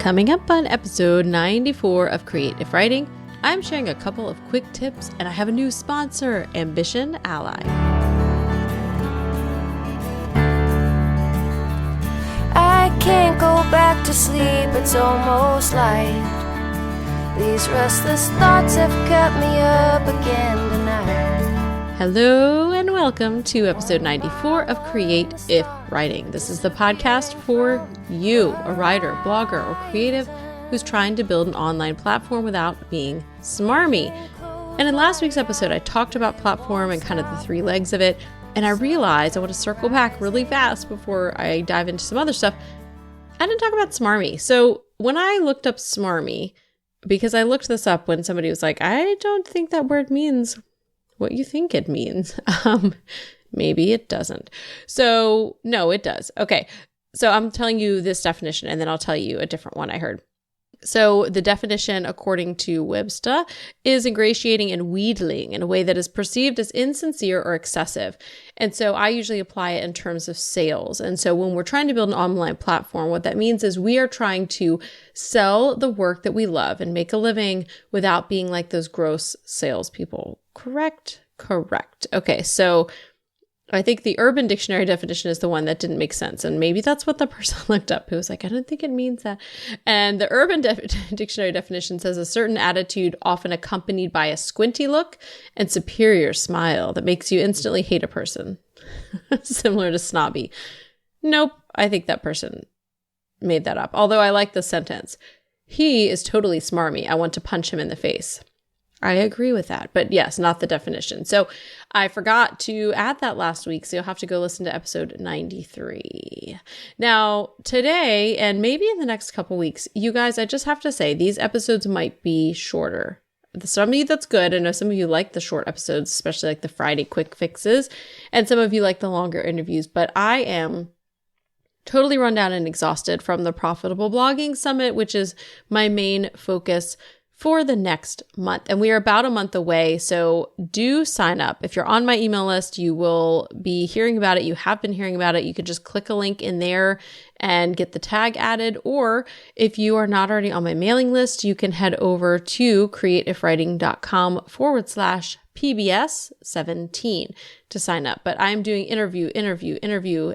Coming up on episode 94 of Creative Writing, I'm sharing a couple of quick tips, and I have a new sponsor, Ambition Ally. I can't go back to sleep, it's almost light. These restless thoughts have kept me up again tonight. Hello and welcome to episode 94 of Creative Writing. This is the podcast for you, a writer, blogger, or creative who's trying to build an online platform without being smarmy. And in last week's episode, I talked about platform and kind of the three legs of it. And I realized I want to circle back really fast before I dive into some other stuff. I didn't talk about smarmy. So when I looked up smarmy, because I looked this up when somebody was like, I don't think that word means what you think it means. Maybe it doesn't. So no, it does. Okay. So I'm telling you this definition and then I'll tell you a different one I heard. So the definition, according to Webster, is ingratiating and wheedling in a way that is perceived as insincere or excessive. And so I usually apply it in terms of sales. And so when we're trying to build an online platform, what that means is we are trying to sell the work that we love and make a living without being like those gross salespeople. Correct? Correct. Okay, so I think the Urban Dictionary definition is the one that didn't make sense. And maybe that's what the person looked up who was like, I don't think it means that. And the Urban Dictionary definition says a certain attitude often accompanied by a squinty look and superior smile that makes you instantly hate a person. Similar to snobby. Nope, I think that person made that up. Although I like the sentence. He is totally smarmy. I want to punch him in the face. I agree with that, but yes, not the definition. So I forgot to add that last week, so you'll have to go listen to episode 93. Now, today, and maybe in the next couple weeks, you guys, I just have to say, these episodes might be shorter. Some of you, that's good. I know some of you like the short episodes, especially like the Friday quick fixes, and some of you like the longer interviews, but I am totally run down and exhausted from the Profitable Blogging Summit, which is my main focus for the next month. And we are about a month away, so do sign up. If you're on my email list, you will be hearing about it. You have been hearing about it. You could just click a link in there and get the tag added. Or if you are not already on my mailing list, you can head over to creativewriting.com/PBS17 to sign up. But I'm doing interview,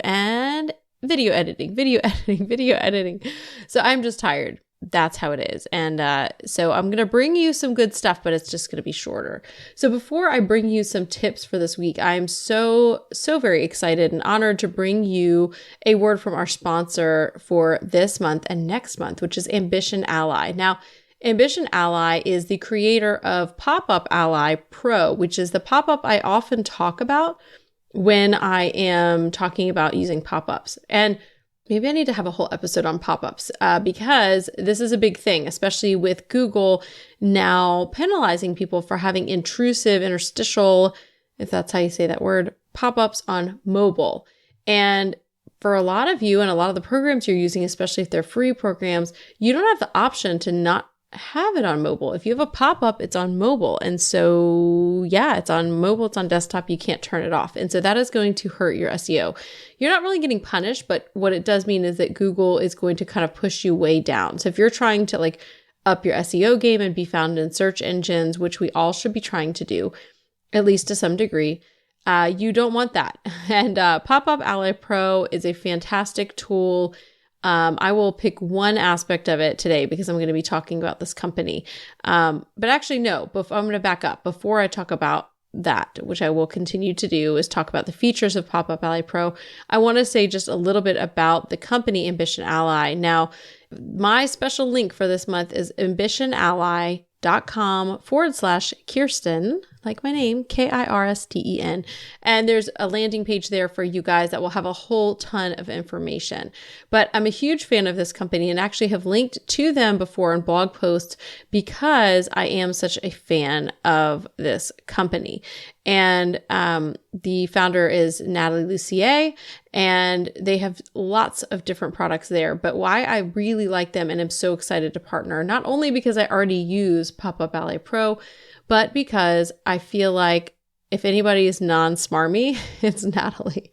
and video editing. So I'm just tired. That's how it is. And so I'm going to bring you some good stuff, but it's just going to be shorter. So before I bring you some tips for this week, I'm so very excited and honored to bring you a word from our sponsor for this month and next month, which is Ambition Ally. Now, Ambition Ally is the creator of Pop-Up Ally Pro, which is the pop-up I often talk about when I am talking about using pop-ups. And maybe I need to have a whole episode on pop-ups because this is a big thing, especially with Google now penalizing people for having intrusive, interstitial, if that's how you say that word, pop-ups on mobile. And for a lot of you and a lot of the programs you're using, especially if they're free programs, you don't have the option to not have it on mobile. If you have a pop-up, it's on mobile. And so, yeah, it's on mobile, it's on desktop, you can't turn it off. And so that is going to hurt your SEO. You're not really getting punished, but what it does mean is that Google is going to kind of push you way down. So if you're trying to like up your SEO game and be found in search engines, which we all should be trying to do, at least to some degree, you don't want that. And Pop-Up Ally Pro is a fantastic tool. I will pick one aspect of it today because I'm going to be talking about this company. But actually, no, I'm going to back up. Before I talk about that, which I will continue to do, is talk about the features of Pop-Up Ally Pro. I want to say just a little bit about the company Ambition Ally. Now, my special link for this month is ambitionally.com/Kirsten, like my name, Kirsten. And there's a landing page there for you guys that will have a whole ton of information. But I'm a huge fan of this company and actually have linked to them before in blog posts because I am such a fan of this company. And the founder is Natalie Lucier, and they have lots of different products there. But why I really like them and am so excited to partner, not only because I already use Pop-Up Ally Pro, but because I feel like if anybody is non-smarmy, it's Natalie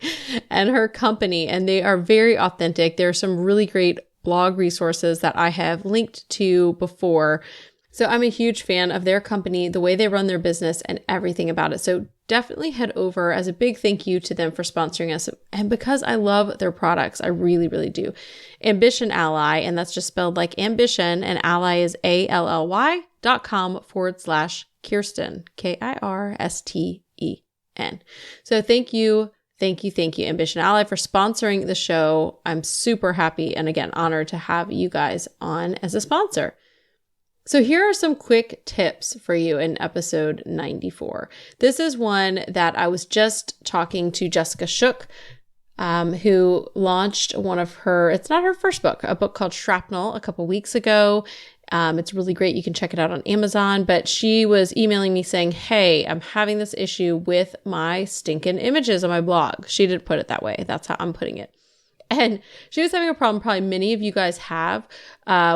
and her company, and they are very authentic. There are some really great blog resources that I have linked to before. So I'm a huge fan of their company, the way they run their business and everything about it. So definitely head over as a big thank you to them for sponsoring us. And because I love their products, I really, really do. Ambition Ally, and that's just spelled like ambition, and ally is ALLY.com/Kirsten, KIRSTEN. So thank you, Ambition Ally, for sponsoring the show. I'm super happy and again, honored to have you guys on as a sponsor. So here are some quick tips for you in episode 94. This is one that I was just talking to Jessica Shook, who launched one of her, it's not her first book, a book called Shrapnel a couple weeks ago. It's really great. You can check it out on Amazon, but she was emailing me saying, hey, I'm having this issue with my stinking images on my blog. She didn't put it that way. That's how I'm putting it. And she was having a problem probably many of you guys have,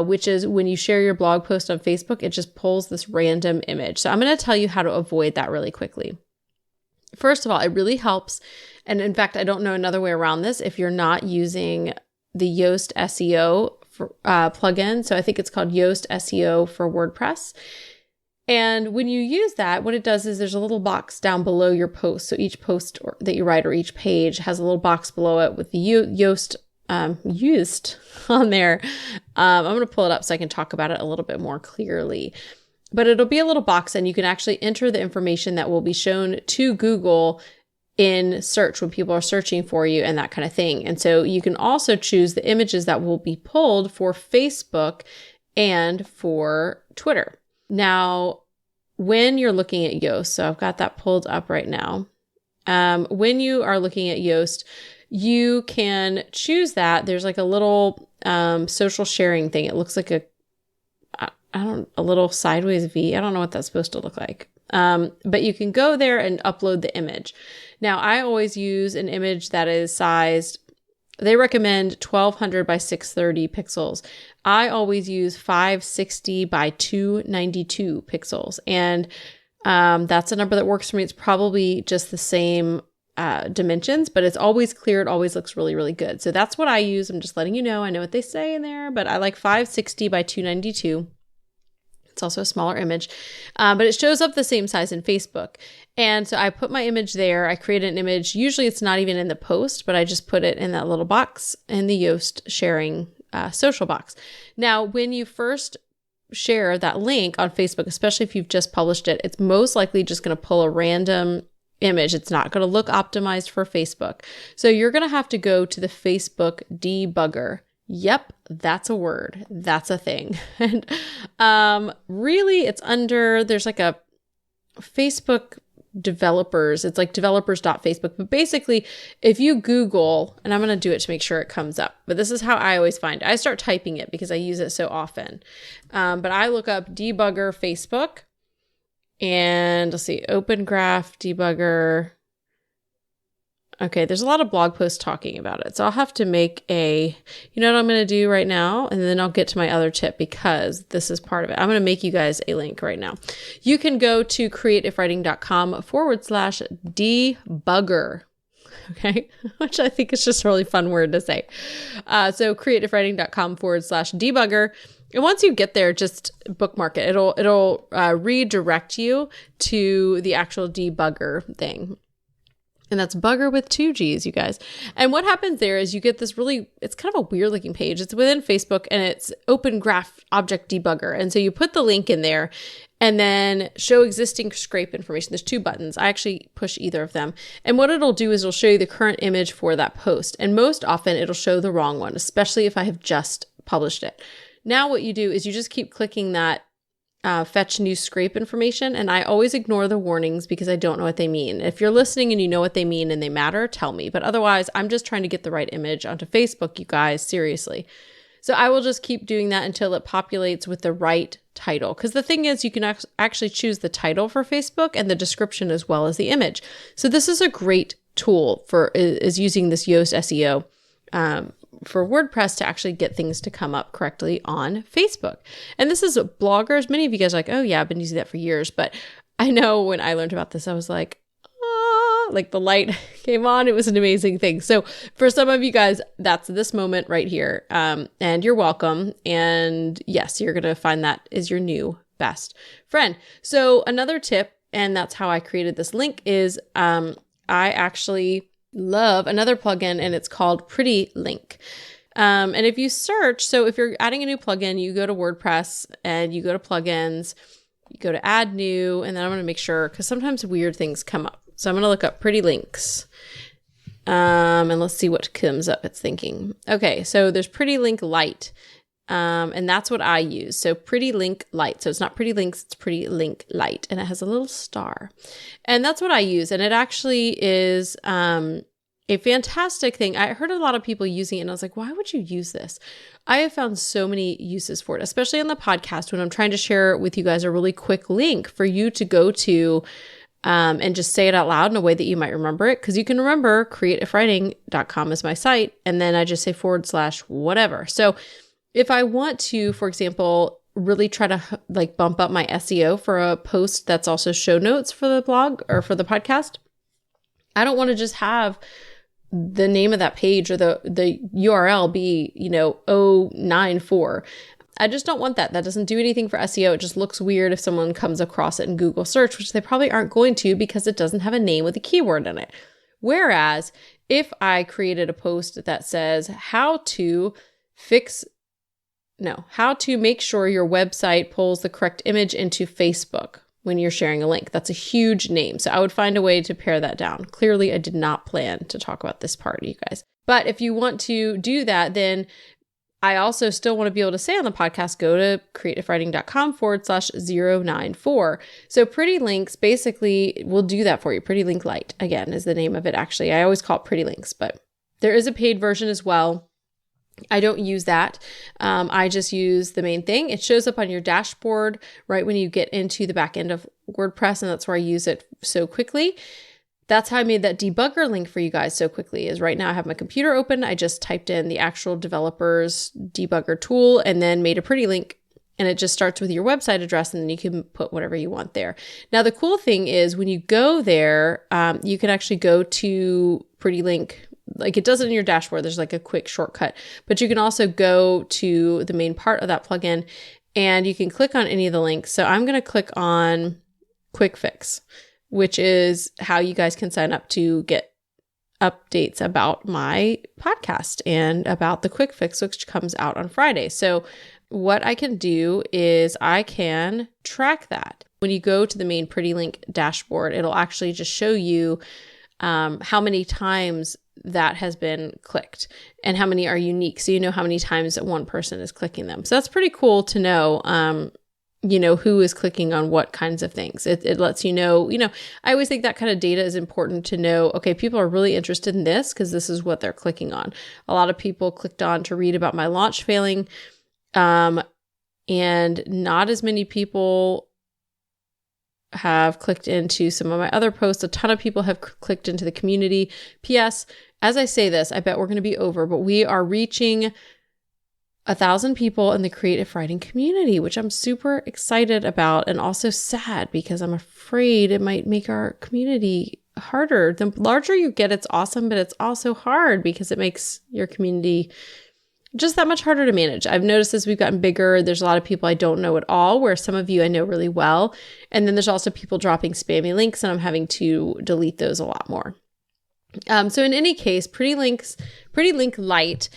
which is when you share your blog post on Facebook, it just pulls this random image. So I'm going to tell you how to avoid that really quickly. First of all, it really helps. And in fact, I don't know another way around this if you're not using the Yoast SEO plugin. So I think it's called Yoast SEO for WordPress. And when you use that, what it does is there's a little box down below your post. So each post that you write or each page has a little box below it with the Yoast used on there. I'm going to pull it up so I can talk about it a little bit more clearly. But it'll be a little box and you can actually enter the information that will be shown to Google in search when people are searching for you and that kind of thing. And so you can also choose the images that will be pulled for Facebook and for Twitter. Now, when you're looking at Yoast, so I've got that pulled up right now. When you are looking at Yoast, you can choose that. There's like a little social sharing thing. It looks like a little sideways V. I don't know what that's supposed to look like. But you can go there and upload the image. Now, I always use an image that is sized, they recommend 1200 by 630 pixels. I always use 560 by 292 pixels. And that's a number that works for me. It's probably just the same dimensions, but it's always clear. It always looks really, really good. So that's what I use. I'm just letting you know. I know what they say in there, but I like 560 by 292. It's also a smaller image, but it shows up the same size in Facebook. And so I put my image there. I create an image. Usually it's not even in the post, but I just put it in that little box in the Yoast sharing social box. Now, when you first share that link on Facebook, especially if you've just published it, it's most likely just going to pull a random image. It's not going to look optimized for Facebook. So you're going to have to go to the Facebook debugger. Yep, that's a word. That's a thing. And really, it's under, there's like a Facebook developers. It's like developers.facebook. But basically, if you Google, and I'm going to do it to make sure it comes up, but this is how I always find it. I start typing it because I use it so often. But I look up debugger Facebook and let's see, open graph debugger. Okay, there's a lot of blog posts talking about it. So I'll have to make you know what I'm going to do right now? And then I'll get to my other tip because this is part of it. I'm going to make you guys a link right now. You can go to creativewriting.com/debugger. Okay, which I think is just a really fun word to say. So creativewriting.com/debugger. And once you get there, just bookmark it. It'll redirect you to the actual debugger thing. And that's bugger with 2 G's, you guys. And what happens there is you get this it's kind of a weird looking page. It's within Facebook and it's open graph object debugger. And so you put the link in there and then show existing scrape information. There's 2 buttons. I actually push either of them. And what it'll do is it'll show you the current image for that post. And most often it'll show the wrong one, especially if I have just published it. Now what you do is you just keep clicking that fetch new scrape information. And I always ignore the warnings because I don't know what they mean. If you're listening and you know what they mean and they matter, tell me. But otherwise, I'm just trying to get the right image onto Facebook, you guys, seriously. So I will just keep doing that until it populates with the right title. Because the thing is, you can actually choose the title for Facebook and the description as well as the image. So this is a great tool is using this Yoast SEO for WordPress to actually get things to come up correctly on Facebook. And this is bloggers. Many of you guys are like, oh yeah, I've been using that for years. But I know when I learned about this, I was like, like the light came on. It was an amazing thing. So for some of you guys, that's this moment right here. And you're welcome. And yes, you're going to find that is your new best friend. So another tip, and that's how I created this link, is I actually love another plugin, and it's called Pretty Link. And if you search, so if you're adding a new plugin, you go to WordPress and you go to plugins, you go to add new, and then I'm going to make sure, because sometimes weird things come up. So I'm going to look up Pretty Links. And let's see what comes up. It's thinking. Okay, so there's Pretty Link Lite. And that's what I use. So Pretty Link Lite. So it's not Pretty Links, it's Pretty Link Lite. And it has a little star. And that's what I use. And it actually is a fantastic thing. I heard a lot of people using it, and I was like, why would you use this? I have found so many uses for it, especially on the podcast when I'm trying to share with you guys a really quick link for you to go to and just say it out loud in a way that you might remember it. Because you can remember createifwriting.com is my site. And then I just say / whatever. So if I want to, for example, really try to like bump up my SEO for a post that's also show notes for the blog or for the podcast, I don't want to just have the name of that page or the URL be, 094. I just don't want that. That doesn't do anything for SEO. It just looks weird if someone comes across it in Google search, which they probably aren't going to because it doesn't have a name with a keyword in it. Whereas if I created a post that says how to make sure your website pulls the correct image into Facebook when you're sharing a link. That's a huge name. So I would find a way to pare that down. Clearly, I did not plan to talk about this part, you guys. But if you want to do that, then I also still want to be able to say on the podcast, go to createifwriting.com / 094. So Pretty Links basically will do that for you. Pretty Link Lite, again, is the name of it. Actually, I always call it Pretty Links, but there is a paid version as well. I don't use that. I just use the main thing. It shows up on your dashboard right when you get into the back end of WordPress, and that's where I use it so quickly. That's how I made that debugger link for you guys so quickly, is right now I have my computer open. I just typed in the actual developer's debugger tool and then made a pretty link, and it just starts with your website address, and then you can put whatever you want there. Now, the cool thing is when you go there, you can actually go to Pretty Link. Like it does it in your dashboard. There's like a quick shortcut, but you can also go to the main part of that plugin and you can click on any of the links. So I'm going to click on Quick Fix, which is how you guys can sign up to get updates about my podcast and about the Quick Fix, which comes out on Friday. So what I can do is I can track that. When you go to the main Pretty Link dashboard, it'll actually just show you how many times that has been clicked and how many are unique. So you know how many times that one person is clicking them. So that's pretty cool to know, who is clicking on what kinds of things. It lets you know, I always think that kind of data is important to know. Okay, people are really interested in this because this is what they're clicking on. A lot of people clicked on to read about my launch failing. And not as many people have clicked into some of my other posts. A ton of people have clicked into the community. P.S. As I say this, I bet we're going to be over, but we are reaching 1,000 people in the creative writing community, which I'm super excited about and also sad because I'm afraid it might make our community harder. The larger you get, it's awesome, but it's also hard because it makes your community just that much harder to manage. I've noticed as we've gotten bigger, there's a lot of people I don't know at all, where some of you I know really well. And then there's also people dropping spammy links, and I'm having to delete those a lot more. So in any case, Pretty Link Lite,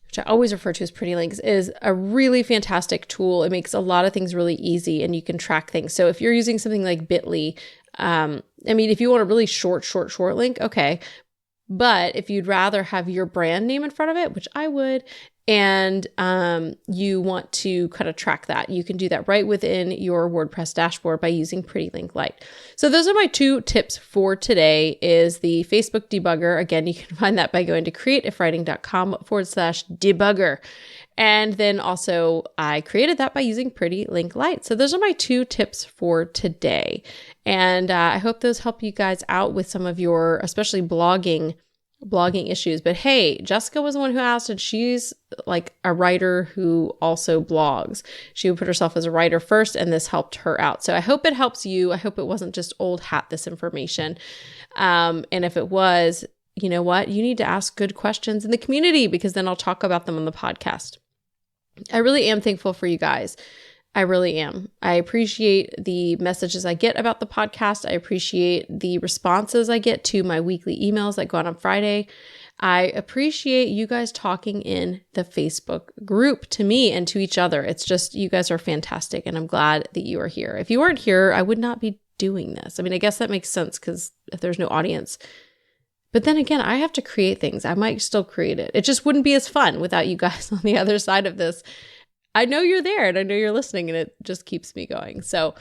which I always refer to as Pretty Links, is a really fantastic tool. It makes a lot of things really easy, and you can track things. So if you're using something like Bitly, if you want a really short link, okay. But if you'd rather have your brand name in front of it, which I would, and you want to kind of track that, you can do that right within your WordPress dashboard by using Pretty Link Lite. So those are my 2 tips for today, is the Facebook debugger. Again, you can find that by going to createifwriting.com / debugger. And then also I created that by using Pretty Link Lite. So those are my 2 tips for today. And I hope those help you guys out with some of your, especially blogging blogging issues. But hey, Jessica was the one who asked, and she's like a writer who also blogs. She would put herself as a writer first, and this helped her out. So I hope it helps you. I hope it wasn't just old hat this information. And if it was, you know what? You need to ask good questions in the community, because then I'll talk about them on the podcast. I really am thankful for you guys. I really am. I appreciate the messages I get about the podcast. I appreciate the responses I get to my weekly emails that go out on Friday. I appreciate you guys talking in the Facebook group to me and to each other. It's just, you guys are fantastic, and I'm glad that you are here. If you weren't here, I would not be doing this. I mean, I guess that makes sense, because if there's no audience. But then again, I have to create things. I might still create it. It just wouldn't be as fun without you guys on the other side of this. I know you're there, and I know you're listening, and it just keeps me going. So,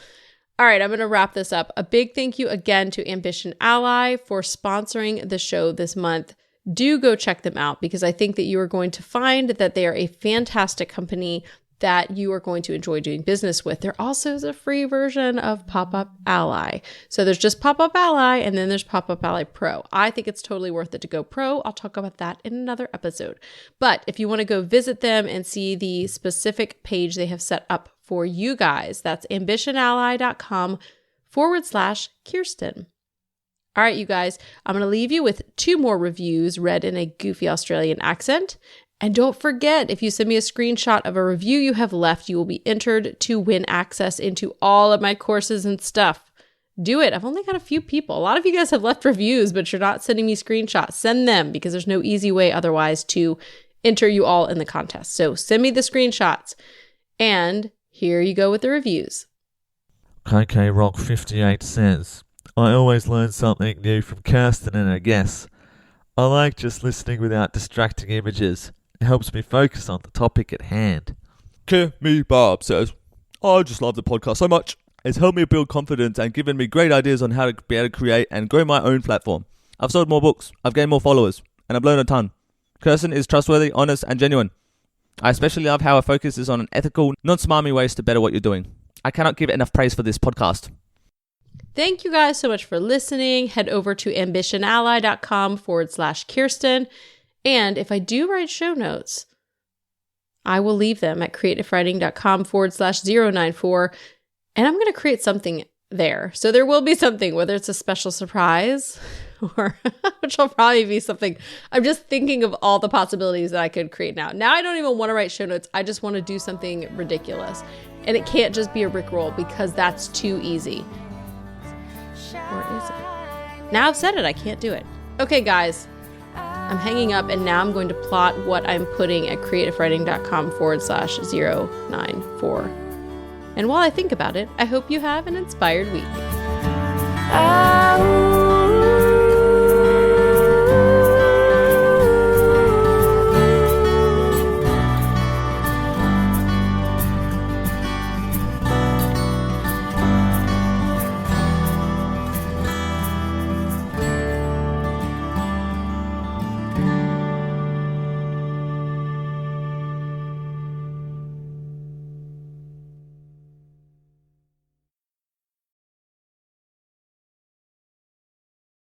all right, I'm going to wrap this up. A big thank you again to Ambition Ally for sponsoring the show this month. Do go check them out, because I think that you are going to find that they are a fantastic company that you are going to enjoy doing business with. There also is a free version of Pop-Up Ally. So there's just Pop-Up Ally, and then there's Pop-Up Ally Pro. I think it's totally worth it to go pro. I'll talk about that in another episode. But if you want to go visit them and see the specific page they have set up for you guys, that's ambitionally.com/Kirsten. All right, you guys, I'm going to leave you with 2 more reviews read in a goofy Australian accent. And don't forget, if you send me a screenshot of a review you have left, you will be entered to win access into all of my courses and stuff. Do it. I've only got a few people. A lot of you guys have left reviews, but you're not sending me screenshots. Send them, because there's no easy way otherwise to enter you all in the contest. So send me the screenshots. And here you go with the reviews. KK Rock 58 says, I always learn something new from Kirsten and her guests. I like just listening without distracting images. It helps me focus on the topic at hand. Kimmy Bob says, I just love the podcast so much. It's helped me build confidence and given me great ideas on how to be able to create and grow my own platform. I've sold more books, I've gained more followers, and I've learned a ton. Kirsten is trustworthy, honest, and genuine. I especially love how her focus is on ethical, non-smarmy ways to better what you're doing. I cannot give enough praise for this podcast. Thank you guys so much for listening. Head over to ambitionally.com/Kirsten. And if I do write show notes, I will leave them at creativewriting.com/094. And I'm going to create something there. So there will be something, whether it's a special surprise or which will probably be something. I'm just thinking of all the possibilities that I could create now. Now I don't even want to write show notes. I just want to do something ridiculous. And it can't just be a Rickroll, because that's too easy. Or is it? Now I've said it, I can't do it. Okay, guys, I'm hanging up, and now I'm going to plot what I'm putting at creativewriting.com/094. And while I think about it, I hope you have an inspired week.